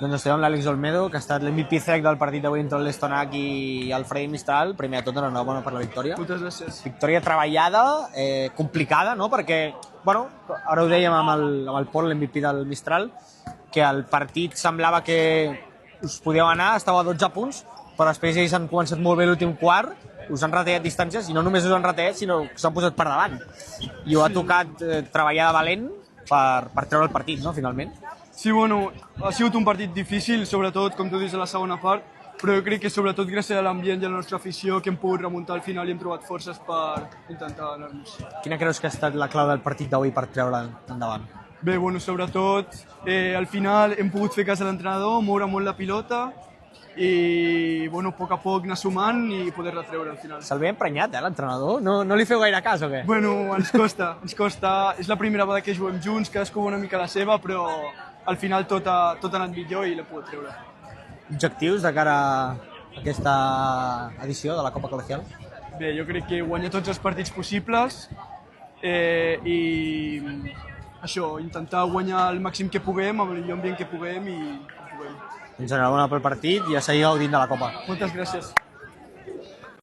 Doncs estem amb l'Àlex Olmedo, que ha estat l'MVP sec del partit d'avui entre el Lestonac i el Freddy Mistral. Primer de tot, enhorabona per la victòria. Moltes gràcies. Victòria treballada, complicada, no? Perquè, bueno, ara ho dèiem amb el Pol, l'MVP del Mistral, que el partit semblava que us podíeu anar, estava a 12 punts, però després ells han començat molt bé l'últim quart, us han retallat distàncies, i no només us han retallat, sinó que s'han posat per davant. I ho ha tocat treballar de valent per treure el partit, no?, finalment. Sí, bueno, ha sigut un partit difícil, sobretot, com tu dius, a la segona part, però jo crec que sobretot gràcies a l'ambient i a la nostra afició que hem pogut remuntar al final i hem trobat forces per intentar anar-nos. Quina creus que ha estat la clau del partit d'avui per treure endavant? Bé, bueno, sobretot, al final hem pogut fer cas a l'entrenador, moure molt la pilota i, bueno, a poc anar sumant i poder retreure al final. Se'l ve emprenyat, l'entrenador? No li feu gaire cas, o què? Bueno, ens costa. És la primera vegada que juguem junts, cadascú una mica la seva, però al final tot ha anat millor i l'he pogut treure. Objectius de cara a aquesta edició de la Copa Colegial? Bé, jo crec que guanyar tots els partits possibles i això, intentar guanyar el màxim que puguem, amb el millor ambient que puguem i com puguem. Doncs enhorabona pel partit i a seguir gaudint de la Copa. Moltes gràcies.